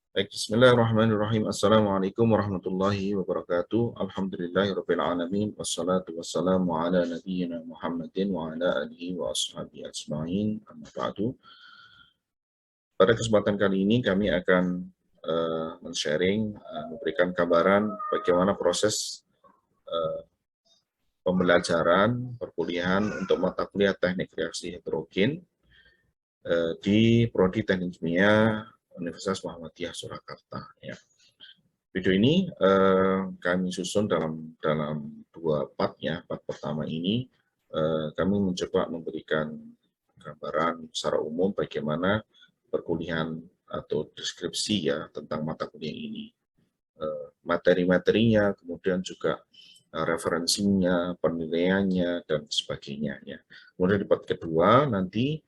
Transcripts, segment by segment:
Baik, bismillahirrahmanirrahim. Assalamualaikum warahmatullahi wabarakatuh. Alhamdulillahirabbil alamin wassalatu wassalamu ala nabiyyina Muhammadin wa ala alihi wa ashabihi ajmain. Amma ba'du. Pada kesempatan kali ini kami akan men-sharing, memberikan gambaran bagaimana proses pembelajaran perkuliahan untuk mata kuliah Teknik Reaksi Heterogen di Prodi Teknik Kimia Universitas Muhammadiyah Surakarta. Ya. Video ini kami susun dalam dua part ya. Part pertama ini kami mencoba memberikan gambaran secara umum bagaimana perkuliahan atau deskripsi ya tentang mata kuliah ini, materi-materinya, kemudian juga referensinya, penilaiannya dan sebagainya ya. Kemudian di part kedua nanti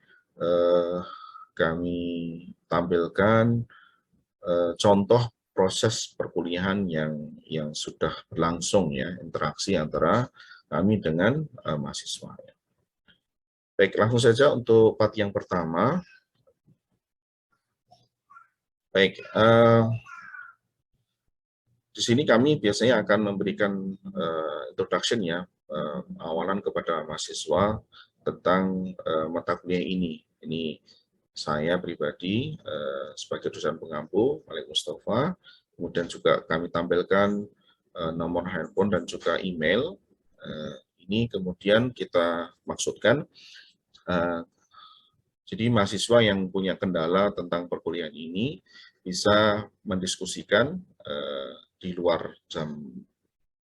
kami tampilkan contoh proses perkuliahan yang sudah berlangsung ya, interaksi antara kami dengan mahasiswa. Baik, langsung saja untuk part yang pertama. Baik, di sini kami biasanya akan memberikan introduction ya, awalan kepada mahasiswa tentang mata kuliah ini. Ini saya pribadi sebagai dosen pengampu, Malik Mustafa. Kemudian juga kami tampilkan nomor handphone dan juga email. Ini kemudian kita maksudkan, jadi mahasiswa yang punya kendala tentang perkuliahan ini bisa mendiskusikan di luar jam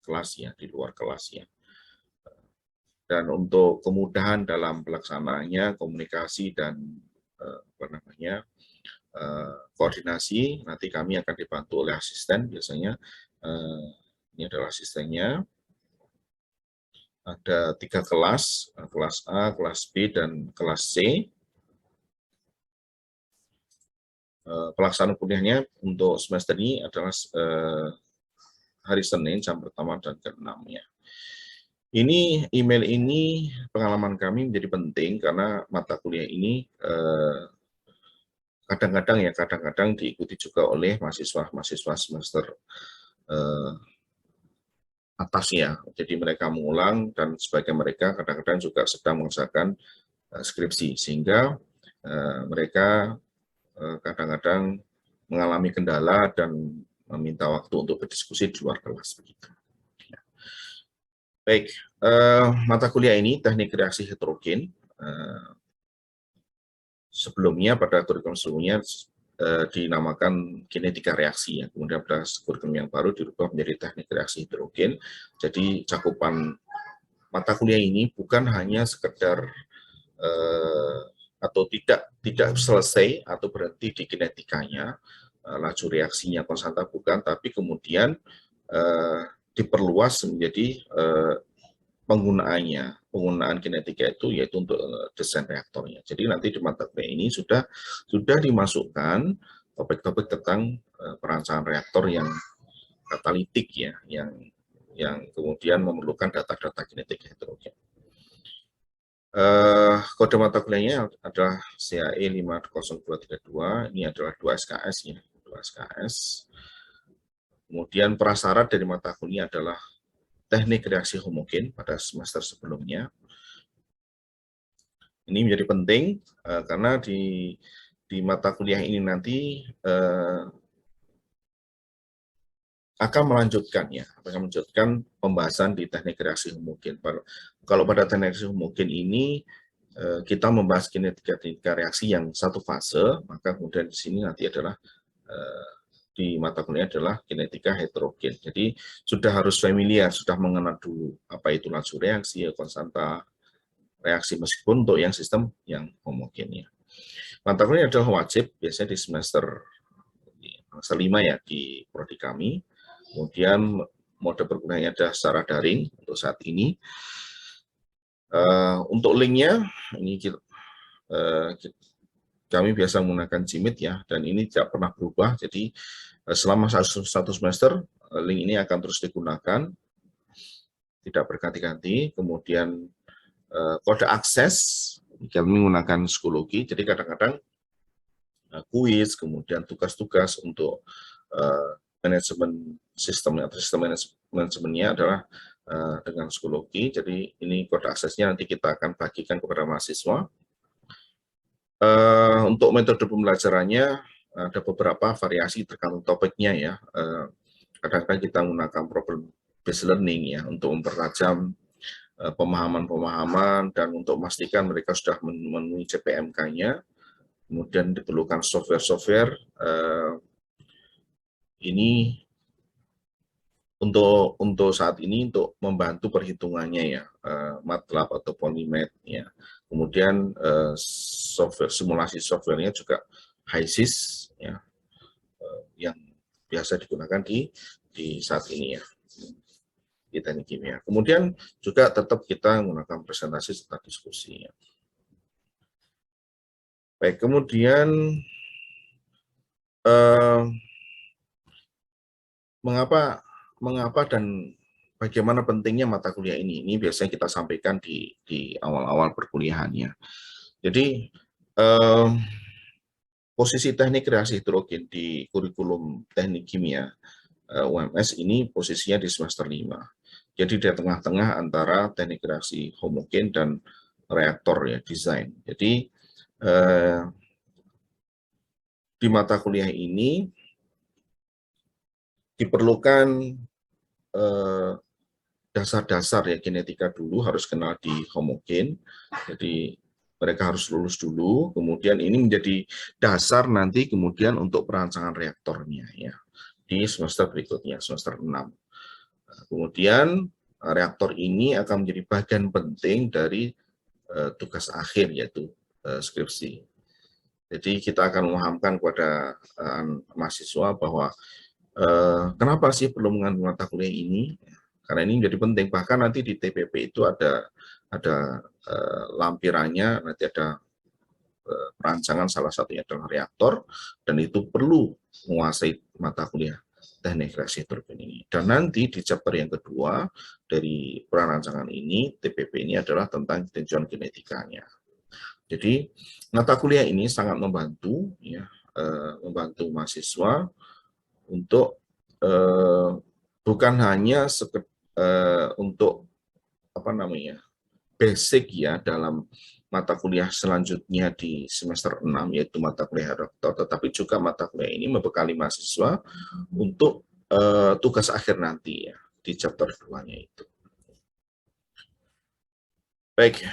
kelas ya, di luar kelas ya. Dan untuk kemudahan dalam pelaksanaannya, komunikasi dan koordinasi, nanti kami akan dibantu oleh asisten biasanya. Ini adalah asistennya. Ada 3 kelas, kelas A, kelas B, dan kelas C. Pelaksanaan kuliahnya untuk semester ini adalah hari Senin, jam pertama dan ke-6 ya. Ini email ini pengalaman kami menjadi penting karena mata kuliah ini kadang-kadang diikuti juga oleh mahasiswa semester atas ya. Jadi mereka mengulang dan sebagian mereka kadang-kadang juga sedang mengerjakan skripsi sehingga mereka kadang-kadang mengalami kendala dan meminta waktu untuk berdiskusi di luar kelas begitu. Baik, mata kuliah ini Teknik Reaksi Heterogen. Sebelumnya pada kurikulum sebelumnya dinamakan kinetika reaksi ya. Kemudian pada kurikulum yang baru dirubah menjadi Teknik Reaksi Heterogen. Jadi cakupan mata kuliah ini bukan hanya sekedar atau tidak selesai atau berhenti di kinetikanya, laju reaksinya konstanta bukan, tapi kemudian diperluas menjadi penggunaan kinetika itu yaitu untuk desain reaktornya. Jadi nanti di mata kuliah ini sudah dimasukkan topik-topik tentang perancangan reaktor yang katalitik ya, yang kemudian memerlukan data-data kinetik heterogen. Kode mata kuliahnya adalah CAE 50232, ini adalah 2 SKS ya, 2 SKS. Kemudian prasyarat dari mata kuliah adalah Teknik Reaksi Homogen pada semester sebelumnya. Ini menjadi penting karena di mata kuliah ini nanti akan melanjutkan pembahasan di teknik reaksi homogen. Kalau pada teknik reaksi homogen ini kita membahas kinetika reaksi yang satu fase, maka kemudian di sini nanti adalah di mata kuliah adalah kinetika heterogen. Jadi sudah harus familiar, sudah mengenal dulu apa itu laju reaksi, konstanta reaksi meskipun untuk yang sistem yang homogen ya. Mata kuliah adalah wajib biasanya di semester 5 ya di prodi kami. Kemudian mode perkuliahannya adalah secara daring untuk saat ini. Untuk linknya ini kami biasa menggunakan Jimit ya, dan ini tidak pernah berubah. Jadi selama satu semester link ini akan terus digunakan, tidak berganti-ganti. Kemudian kode akses kami menggunakan psikologi. Jadi kadang-kadang kuis, kemudian tugas-tugas untuk manajemen sistemnya atau sistem manajemennya adalah dengan Schoology. Jadi ini kode aksesnya nanti kita akan bagikan kepada mahasiswa. Untuk metode pembelajarannya ada beberapa variasi tergantung topiknya ya. Kadang-kadang kita menggunakan problem based learning ya untuk mempertajam pemahaman-pemahaman dan untuk memastikan mereka sudah memenuhi CPMK-nya. Kemudian diperlukan software-software ini untuk saat ini untuk membantu perhitungannya ya, MATLAB atau Polymath ya. Kemudian software simulasi softwarenya juga HYSYS ya, yang biasa digunakan di saat ini ya di teknik kimia. Kemudian juga tetap kita menggunakan presentasi serta diskusi ya. Baik, kemudian mengapa dan bagaimana pentingnya mata kuliah ini? Ini biasanya kita sampaikan di awal-awal perkuliahannya. Jadi posisi teknik reaksi hidrogen di kurikulum teknik kimia UMS ini posisinya di semester 5. Jadi di tengah-tengah antara teknik reaksi homogen dan reaktor ya, desain. Jadi di mata kuliah ini diperlukan dasar-dasar ya kinetika dulu, harus kenal di homogen. Jadi mereka harus lulus dulu, kemudian ini menjadi dasar nanti kemudian untuk perancangan reaktornya ya di semester berikutnya, semester 6. Kemudian reaktor ini akan menjadi bagian penting dari tugas akhir yaitu skripsi. Jadi kita akan memahamkan kepada mahasiswa bahwa kenapa sih perlu mengambil mata kuliah ini? Karena ini menjadi penting. Bahkan nanti di TPP itu ada lampirannya, nanti ada perancangan salah satunya adalah reaktor, dan itu perlu menguasai mata kuliah teknik reaksi hidrogen ini. Dan nanti di chapter yang kedua dari perancangan ini, TPP ini adalah tentang tinjauan kinetikanya. Jadi mata kuliah ini sangat membantu, ya, membantu mahasiswa untuk bukan hanya untuk apa namanya basic ya dalam mata kuliah selanjutnya di semester 6 yaitu mata kuliah doktor, tetapi juga mata kuliah ini membekali mahasiswa untuk tugas akhir nanti ya di chapter 2-nya itu. Baik,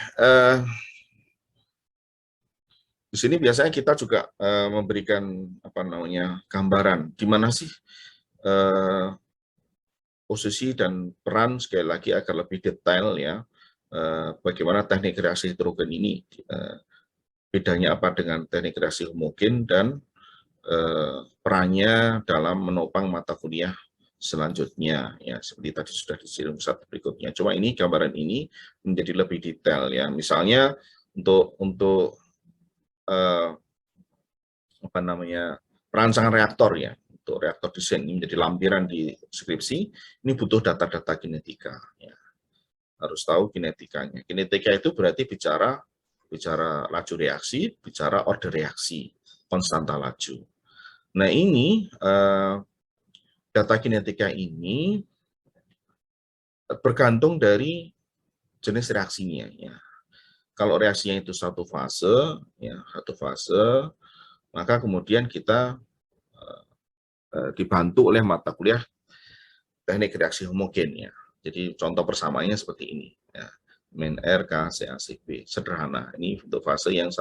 di sini biasanya kita juga memberikan apa namanya gambaran di mana sih posisi dan peran sekali lagi agar lebih detail ya bagaimana teknik reaksi hidrogen ini bedanya apa dengan teknik reaksi homogen dan perannya dalam menopang mata kuliah selanjutnya ya seperti tadi sudah disinggung saat berikutnya. Cuma ini gambaran ini menjadi lebih detail ya. Misalnya untuk apa namanya perancangan reaktor ya, untuk reaktor desain ini menjadi lampiran di skripsi, ini butuh data-data kinetika ya. Harus tahu kinetikanya. Kinetika itu berarti bicara laju reaksi, bicara order reaksi, konstanta laju. Nah ini data kinetika ini bergantung dari jenis reaksinya ya. Kalau reaksinya itu satu fase ya, maka kemudian kita dibantu oleh mata kuliah teknik reaksi homogen ya. Jadi contoh persamaannya seperti ini ya. Min R, K, CaCB, sederhana. Ini untuk fase yang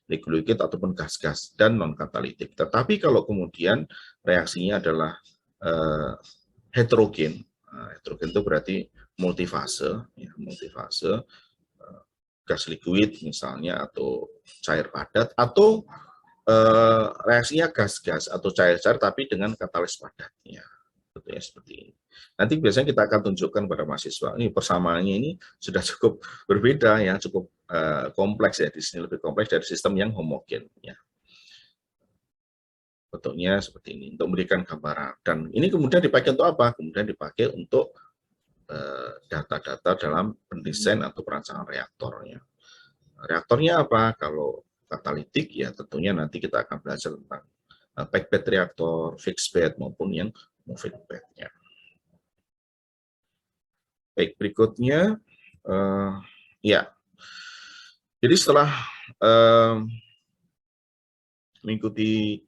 liquid ataupun gas-gas dan non-katalitik. Tetapi kalau kemudian reaksinya adalah heterogen, heterogen itu berarti multifase, ya, multifase, gas liquid misalnya, atau cair padat, atau reaksinya gas-gas atau cair-cair tapi dengan katalis padat. Ya, ya, seperti ini. Nanti biasanya kita akan tunjukkan pada mahasiswa ini persamaannya ini sudah cukup berbeda ya, cukup kompleks ya, di sini lebih kompleks dari sistem yang homogen ya. Bentuknya seperti ini untuk memberikan gambaran, dan ini kemudian dipakai untuk apa? Kemudian dipakai untuk data-data dalam pendesain atau perancangan reaktornya. Reaktornya apa? Kalau katalitik, ya tentunya nanti kita akan belajar tentang packed bed reaktor, fixed bed maupun yang moving bed-nya. Baik, berikutnya ya. Jadi setelah mengikuti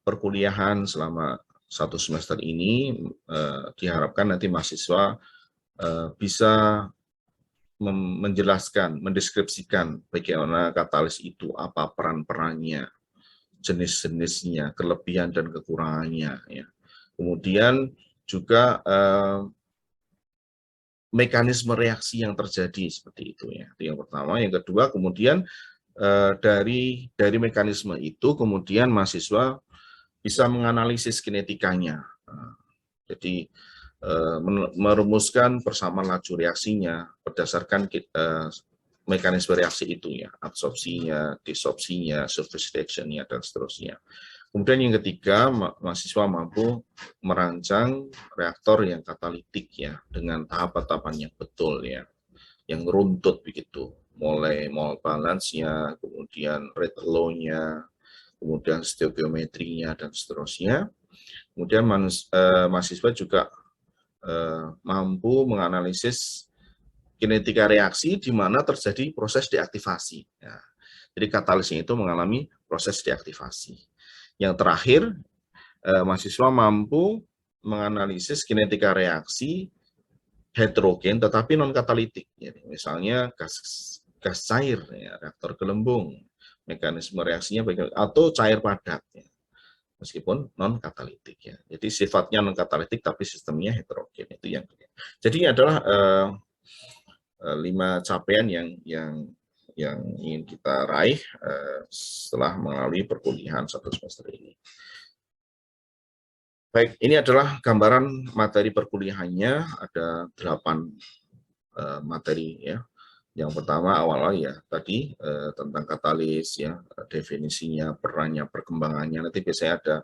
perkuliahan selama 1 semester ini, diharapkan nanti mahasiswa bisa menjelaskan, mendeskripsikan bagaimana katalis itu, apa peran-perannya, jenis-jenisnya, kelebihan dan kekurangannya. Ya. Kemudian juga mekanisme reaksi yang terjadi seperti itu ya. Itu yang pertama. Yang kedua, kemudian dari mekanisme itu kemudian mahasiswa bisa menganalisis kinetikanya. Jadi merumuskan persamaan laju reaksinya berdasarkan mekanisme reaksi itu ya, absorpsinya, desorpsinya, surface tension-nya dan seterusnya. Kemudian yang ketiga, mahasiswa mampu merancang reaktor yang katalitik ya, dengan tahapan-tahapan yang betul ya, yang runtut begitu, mulai mole balance-nya, kemudian rate law-nya, kemudian stoichiometrinya dan seterusnya. Kemudian mahasiswa juga mampu menganalisis kinetika reaksi di mana terjadi proses deaktivasi. Ya. Jadi katalisnya itu mengalami proses deaktivasi. Yang terakhir, mahasiswa mampu menganalisis kinetika reaksi heterogen tetapi non-katalitik. Ya. Misalnya gas cair, ya, reaktor gelembung, mekanisme reaksinya atau cair padat. Ya. Meskipun non-katalitik. Ya. Jadi sifatnya non-katalitik tapi sistemnya heterogen. Itu yang jadi adalah 5 capaian yang ingin kita raih setelah melalui perkuliahan 1 semester ini. Baik, ini adalah gambaran materi perkuliahannya, ada 8 materi ya. Yang pertama awal ya tadi tentang katalis ya, definisinya, perannya, perkembangannya. Nanti biasanya ada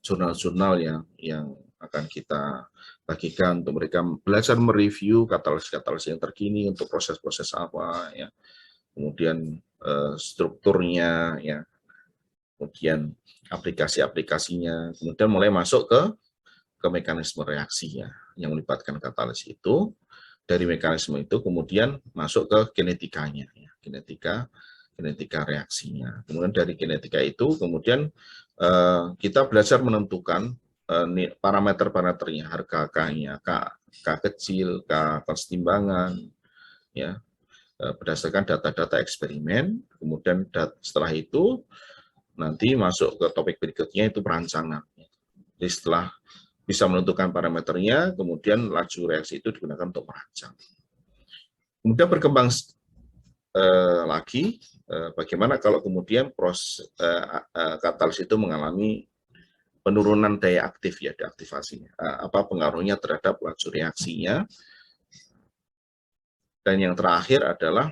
jurnal-jurnal yang akan kita bagikan untuk mereka belajar mereview katalis-katalis yang terkini untuk proses-proses apa ya, kemudian strukturnya ya, kemudian aplikasi-aplikasinya, kemudian mulai masuk ke mekanisme reaksi ya yang melibatkan katalis itu. Dari mekanisme itu kemudian masuk ke kinetikanya ya, kinetika reaksinya. Kemudian dari kinetika itu kemudian kita belajar menentukan parameter-parameternya, harga K-nya, K kecil, K kesetimbangan, ya, berdasarkan data-data eksperimen. Kemudian setelah itu nanti masuk ke topik berikutnya itu perancangan. Jadi setelah bisa menentukan parameternya, kemudian laju reaksi itu digunakan untuk merancang. Kemudian berkembang lagi, bagaimana kalau kemudian proses katalis itu mengalami penurunan daya aktif ya, deaktivasinya. Apa pengaruhnya terhadap laju reaksinya? Dan yang terakhir adalah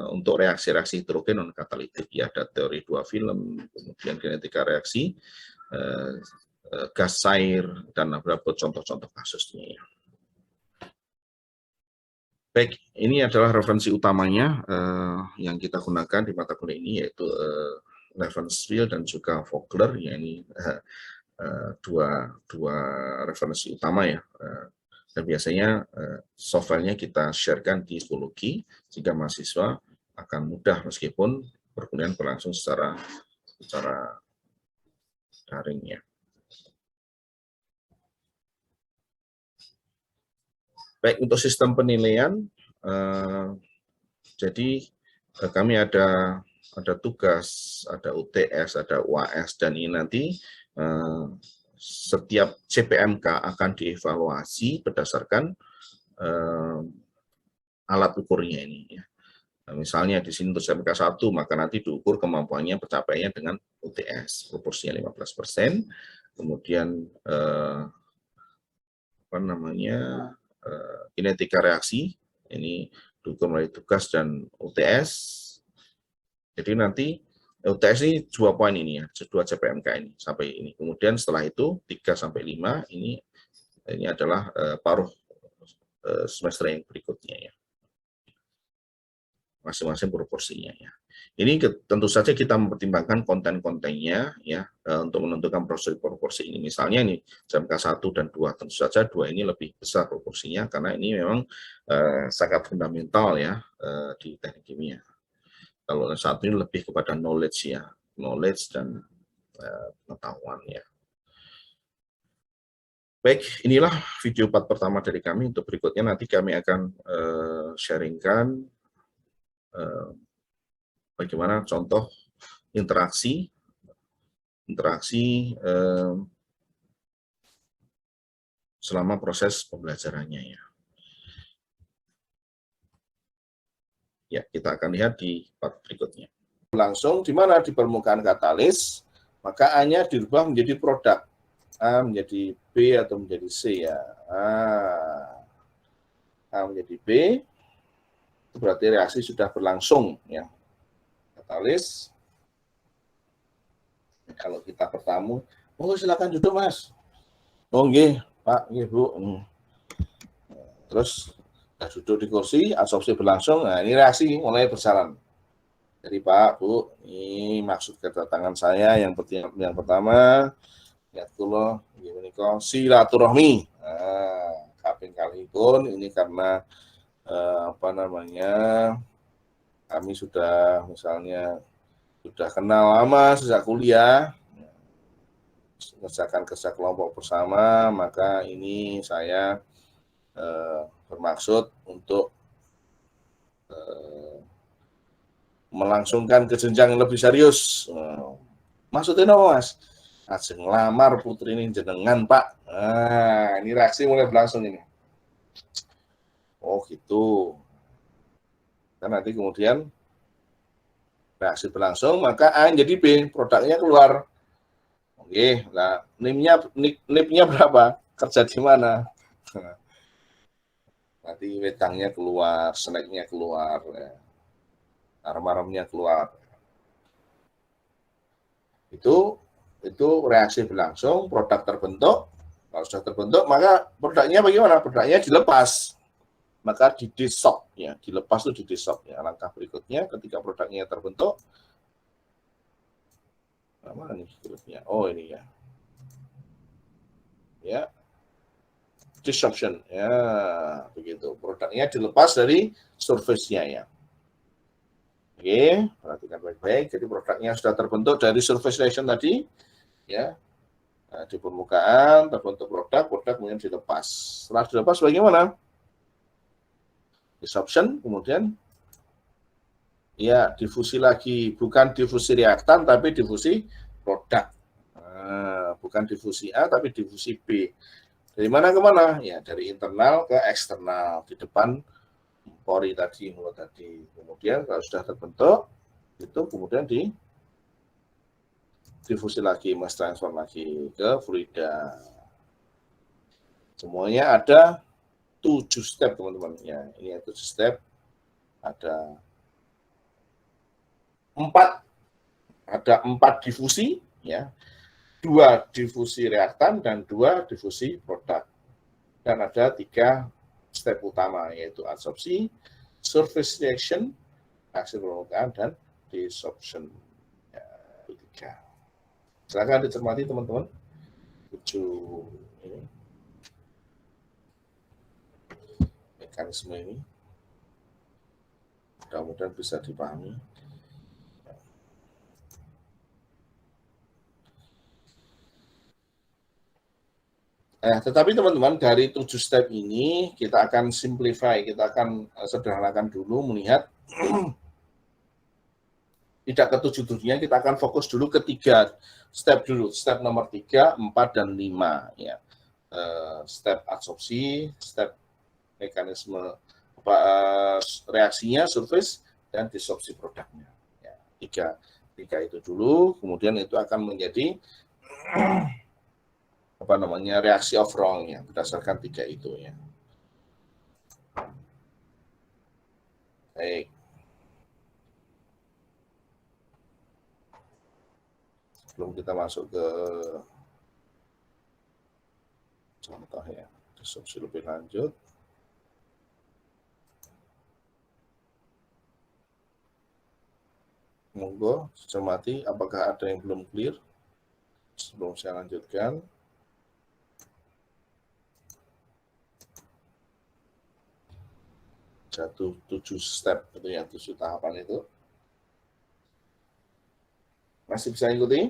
untuk reaksi-reaksi hidrogen non katalitik ya, ada teori 2 film, kemudian kinetika reaksi, gas cair dan beberapa contoh-contoh kasusnya ya. Baik, ini adalah referensi utamanya yang kita gunakan di mata kuliah ini, yaitu Levenspiel dan juga Vogler, ya ini dua referensi utama ya. Dan biasanya softwarenya kita sharekan di Schoology sehingga mahasiswa akan mudah meskipun perkuliahan berlangsung secara daring ya. Baik, untuk sistem penilaian, jadi kami ada tugas, ada UTS, ada UAS, dan ini nanti setiap CPMK akan dievaluasi berdasarkan alat ukurnya ini. Ya. Nah, misalnya di sini untuk CPMK 1, maka nanti diukur kemampuannya pencapaiannya dengan UTS, proporsinya 15%, kemudian kinetika reaksi, ini diukur melalui tugas dan UTS. Jadi nanti UTS ini 2 poin ini ya, 2 CPMK ini sampai ini. Kemudian setelah itu 3-5 ini adalah paruh semester yang berikutnya ya. Masing-masing proporsinya ya. Ini tentu saja kita mempertimbangkan konten-kontennya ya untuk menentukan proporsi ini. Misalnya ini CMK 1 dan 2, tentu saja 2 ini lebih besar proporsinya karena ini memang sangat fundamental ya di teknik kimia. Kalau yang satu ini lebih kepada knowledge ya, knowledge dan pengetahuan ya. Baik, inilah video part pertama dari kami. Untuk berikutnya nanti kami akan sharingkan bagaimana contoh interaksi selama proses pembelajarannya ya. Ya, kita akan lihat di part berikutnya. Langsung di mana di permukaan katalis, maka A-nya dirubah menjadi produk. A menjadi B atau menjadi C ya. A menjadi B, itu berarti reaksi sudah berlangsung ya. Katalis. Kalau kita bertamu, oh silakan duduk Mas. Oh nggih, Pak, nggih Bu. Terus duduk di kursi, absorpsi berlangsung. Nah, ini reaksi mulai berjalan. Jadi Pak, Bu, ini maksud kedatangan saya yang pertama, ya kula menika silaturahmi. Nah, kaping kalihipun ini karena kami sudah misalnya sudah kenal lama sejak kuliah, mengerjakan kerja kelompok bersama, maka ini saya bermaksud untuk melangsungkan ke jenjang yang lebih serius. Maksudnya apa Mas? Ajeng lamar putri ini jenengan Pak. Nah, ini reaksi mulai berlangsung ini. Oh gitu. Dan nanti kemudian reaksi berlangsung, maka A jadi B, produknya keluar. Oke, nah NIP-nya berapa? Kerja di mana? Nanti wedangnya keluar, snacknya keluar, ya. Arem-aremnya keluar. Itu reaksi berlangsung, produk terbentuk. Kalau sudah terbentuk, maka produknya bagaimana? Produknya dilepas. Maka didesok ya, dilepas itu didesok ya. Langkah berikutnya ketika produknya terbentuk, mana nih grupnya? Oh ini ya, ya disruption ya, begitu. Produknya dilepas dari surface-nya ya. Oke, perhatikan baik-baik. Jadi produknya sudah terbentuk dari surface reaction tadi ya. Nah, di permukaan terbentuk produk kemudian dilepas. Setelah dilepas bagaimana? Disruption, kemudian ya difusi lagi, bukan difusi reaktan tapi difusi produk. Nah, bukan difusi A tapi difusi B. Dari mana ke mana? Ya dari internal ke eksternal, di depan pori tadi, mulut tadi. Kemudian kalau sudah terbentuk, itu kemudian difusi lagi, mas transfer lagi ke fluida. Semuanya ada 7 step teman-teman. Ya, ini 7 step. Ada 4 difusi, ya, 2 difusi reaktan dan 2 difusi produk. Dan ada 3 step utama, yaitu adsorpsi, surface reaction, reaksi permukaan, dan desorption. Ya, 3. Silakan dicermati teman-teman. 7 ini mekanisme ini. Mudah-mudahan bisa dipahami. Tetapi teman-teman, dari 7 step ini kita akan simplify, kita akan sederhanakan dulu, melihat tidak ke 7-7-nya, kita akan fokus dulu ke 3 step dulu. Step nomor 3, 4, dan 5 ya. Step adsorpsi, step mekanisme reaksinya, surface, dan desorpsi produknya. Ya, 3 itu dulu, kemudian itu akan menjadi reaksi overall-nya berdasarkan 3 itu ya. Baik. Sebelum kita masuk ke contoh ya, desorpsi lebih lanjut. Monggo, cermati apakah ada yang belum clear sebelum saya lanjutkan. Jatuh 7 step itu ya, 7 tahapan itu. Masih bisa ikuti?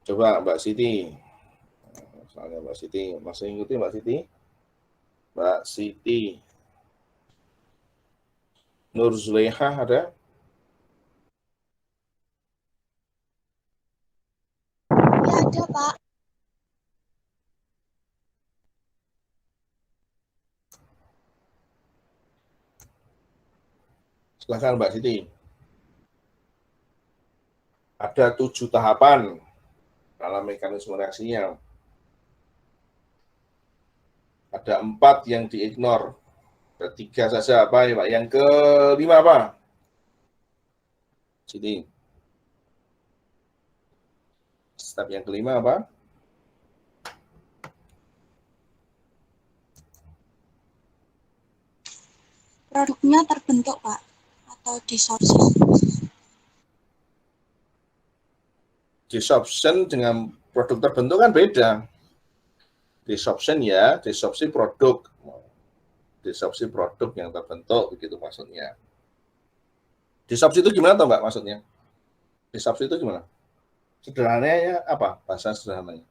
Coba Mbak Siti. Soalnya Mbak Siti, masih ikuti Mbak Siti? Mbak Siti. Nur Zuleha ada? Ya ada, Pak. Silakan Mbak Siti. Ada 7 tahapan dalam mekanisme reaksinya. Ada 4 yang diignore. Ada 3 saja apa ya Pak? Yang kelima apa? Sini. Step yang kelima apa? Produknya terbentuk, Pak, atau disorption. Desorption dengan produk terbentuk kan beda. Desorption ya, desorpsi produk. Desorpsi produk yang terbentuk, begitu maksudnya. Desorpsi itu gimana toh Mbak maksudnya? Desorpsi itu gimana? Sederhananya apa? Bahasa sederhananya.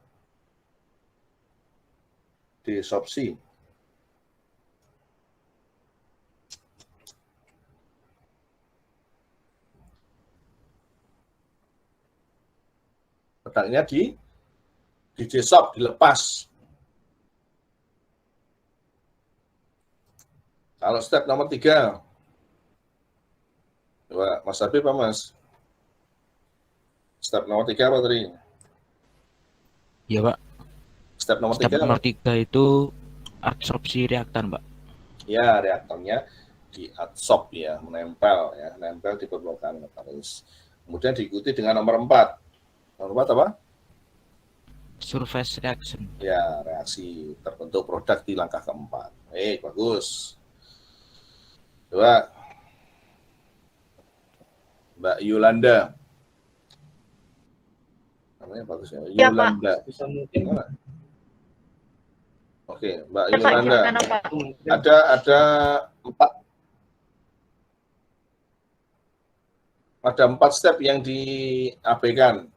Desorpsi. Produknya di desop, dilepas. Kalau step nomor 3, coba Mas Habib apa Mas? Step nomor 3 apa tadi? Iya Pak. Step nomor 3 nomor 3 itu absorpsi reaktan Pak. Ya, reaktornya diadsorb ya, menempel ya, nempel di permukaan metalis. Kemudian diikuti dengan nomor 4. Nomor 4 apa? Surface reaction. Ya, reaksi terbentuk produk di langkah keempat. Bagus. Coba Mbak Yolanda. Namanya bagus ya. Ya, Yolanda. Pak. Bisa mungkin. Oke, Mbak Ya, Pak, Yolanda. gimana, Pak? Ada 4 step yang diabaikan.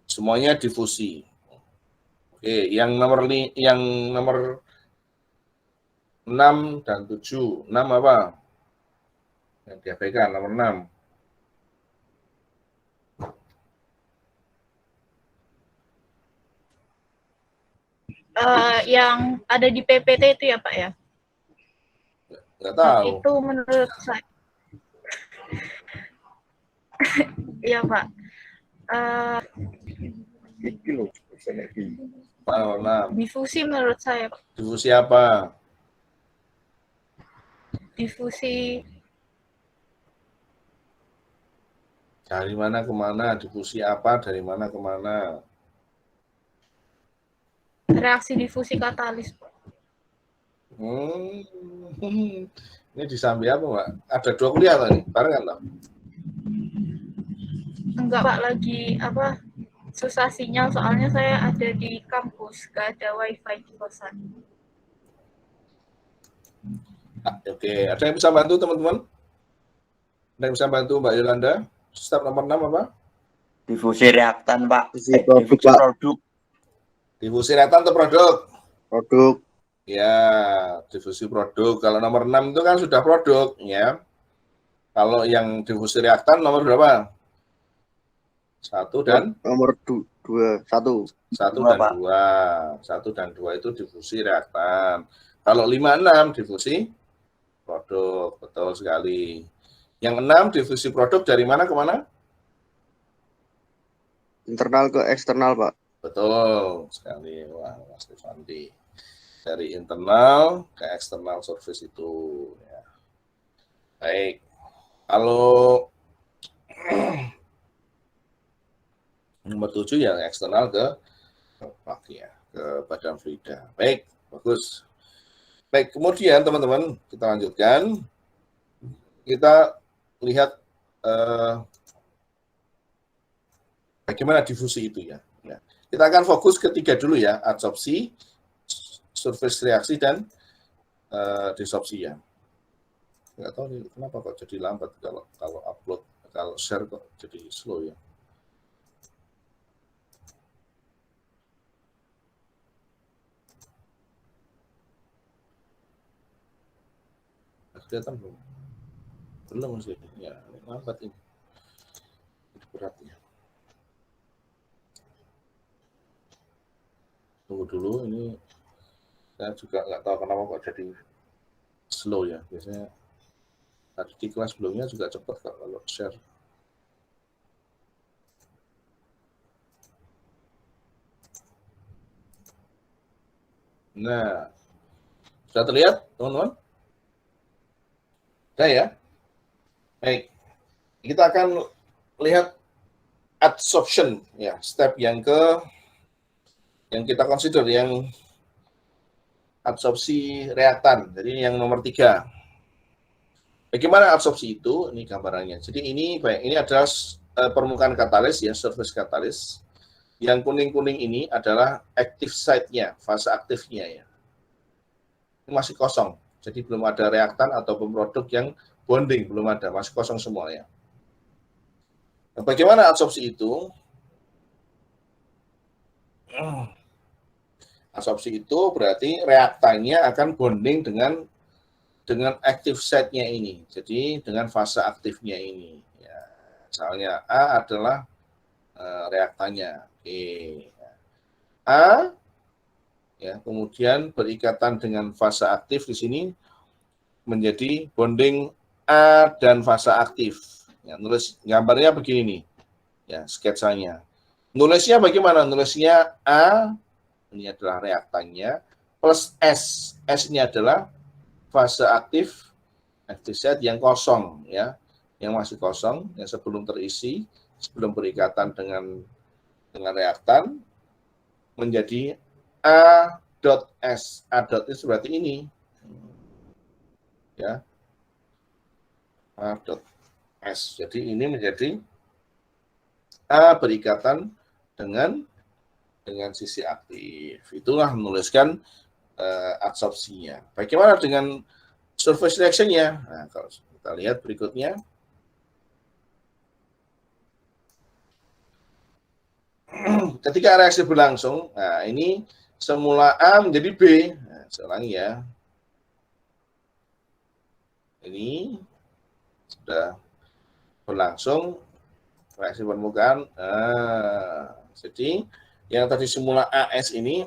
Semuanya difusi. Oke, yang nomor 6 dan 7. 6 apa? Yang diabaikan nomor 6. Yang ada di PPT itu ya, Pak ya? Nggak tahu. Itu menurut saya. Iya, Pak. Difusi menurut saya, Pak. Difusi apa? Difusi Dari mana ke mana? Difusi apa? Dari mana ke mana? reaksi difusi katalis, Pak. Ini disambi apa, Mbak? Ada 2 kuliah tadi, barengan loh? Enggak, Pak, lagi susah sinyal soalnya saya ada di kampus, gak ada wifi di kosan. Oke, ada yang bisa bantu teman-teman? Ada yang bisa bantu Mbak Yolanda? Step nomor 6 apa? Difusi reaktan, Pak. Difusi produk. Difusi reaktan atau produk? Produk. Ya, difusi produk. Kalau nomor 6 itu kan sudah produk, ya. Kalau yang difusi reaktan nomor berapa? 1 dan? Nomor 2, 1. 1 dan 2. 1 dan 2 itu difusi reaktan. Kalau 5, 6 difusi produk. Betul sekali. Yang 6 difusi produk dari mana ke mana? Internal ke eksternal, Pak. Betul sekali. Wah, Mas Devandi. Dari internal ke eksternal surface itu. Ya. Baik. Kalau nomor 7 yang eksternal ke badan fluida. Baik, bagus. Baik, kemudian teman-teman kita lanjutkan. Kita lihat bagaimana difusi itu ya. Kita akan fokus ketiga dulu ya, adsorpsi, surface reaksi, dan desorpsi ya. Nggak tahu nih, kenapa kok jadi lambat kalau upload, kalau share kok jadi slow ya. Kelihatan belum? Belum sih. Ya, lambat ini. Berat ya. Tunggu dulu, ini saya juga nggak tahu kenapa kok jadi slow ya. Biasanya tadi di kelas sebelumnya juga cepat kok kalau share. Nah, sudah terlihat teman-teman? Sudah ya? Baik, kita akan lihat adsorption ya, step yang kita consider yang adsorpsi reaktan. Jadi yang nomor 3. Bagaimana adsorpsi itu? Ini gambarannya. Jadi ini adalah permukaan katalis ya, surface katalis. Yang kuning-kuning ini adalah active site-nya, fase aktifnya ya. Ini masih kosong. Jadi belum ada reaktan atau produk yang bonding, belum ada, masih kosong semua ya. Nah, bagaimana adsorpsi itu? Adsorpsi itu berarti reaktannya akan bonding dengan active site-nya ini. Jadi dengan fase aktifnya ini. Ya, misalnya A adalah reaktannya A, ya, kemudian berikatan dengan fase aktif di sini menjadi bonding A dan fase aktif. Ya, nulis gambarnya begini nih, ya, sketsanya. Nulisnya bagaimana? Nulisnya A, ini adalah reaktannya, plus S. S ini adalah fase aktif, active site yang kosong, ya, yang masih kosong, yang sebelum terisi, sebelum berikatan dengan reaktan, menjadi A.S. A. itu berarti ini, ya, A.S. Jadi ini menjadi A berikatan dengan sisi aktif. Itulah menuliskan adsorpsinya. Bagaimana dengan surface reaction-nya? Nah, kalau kita lihat berikutnya. Ketika reaksi berlangsung, nah ini semula A menjadi B. Nah, saya ulangi ya. Ini sudah berlangsung reaksi permukaan. Nah, jadi yang tadi semula AS ini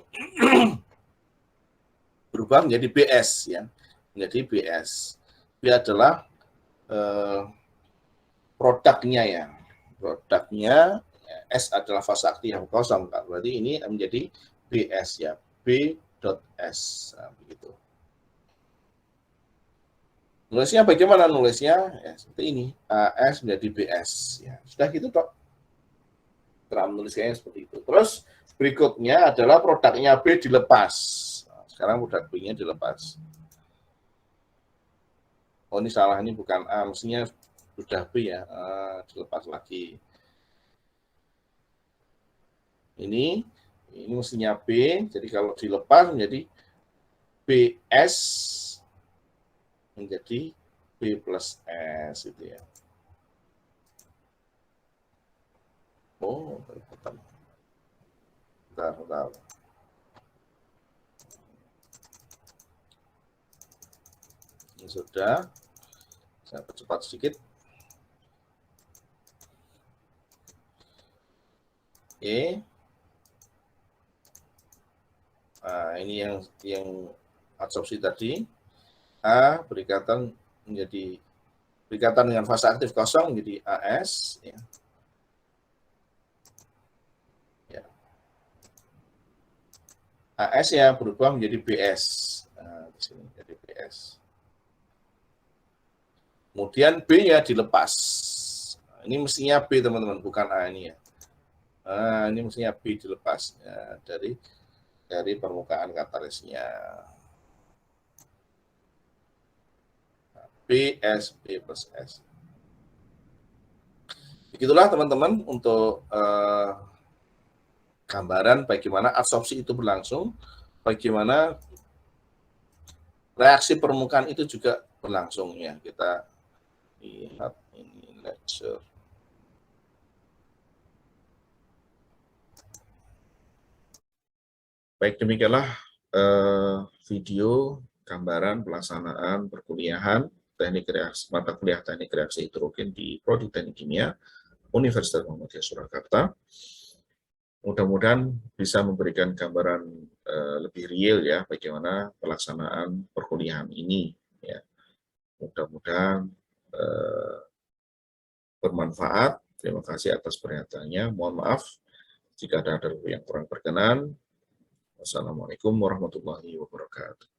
berubah menjadi BS ya, menjadi BS. B adalah produknya ya, produknya. S adalah fase aktif yang kosong, Pak. Berarti ini menjadi BS ya, B.S. Nah, begitu. Nulisnya bagaimana nulisnya? Ya, seperti ini, AS menjadi BS. Ya, sudah gitu, Dok. Cara menulisnya seperti itu. Terus berikutnya adalah produknya B dilepas. Nah, sekarang produk B-nya dilepas. Oh, ini salah, ini bukan A, mestinya sudah B ya, dilepas lagi. Ini mestinya B, jadi kalau dilepas menjadi BS menjadi B plus S itu ya. Oh, bentar. Ini sudah, saya percepat sedikit. Oke. Nah, ini yang adsorpsi tadi. A berikatan dengan fase aktif kosong menjadi AS ya. Ya. AS ya berubah menjadi BS. Nah, di sini jadi BS. Kemudian B-nya dilepas. Nah, ini mestinya B teman-teman, bukan A ini ya. Nah, ini mestinya B dilepas ya, dari permukaan katalisnya. B plus S. Begitulah teman-teman untuk gambaran bagaimana absorpsi itu berlangsung, bagaimana reaksi permukaan itu juga berlangsung ya. Kita lihat ini lecture. Baik, demikianlah video gambaran pelaksanaan perkuliahan teknik reaksi, mata kuliah teknik reaksi hidrogen di Prodi Teknik Kimia Universitas Muhammadiyah Surakarta. Mudah-mudahan bisa memberikan gambaran lebih real ya bagaimana pelaksanaan perkuliahan ini ya. Mudah-mudahan bermanfaat. Terima kasih atas perhatiannya. Mohon maaf jika ada yang kurang berkenan. Wassalamualaikum warahmatullahi wabarakatuh.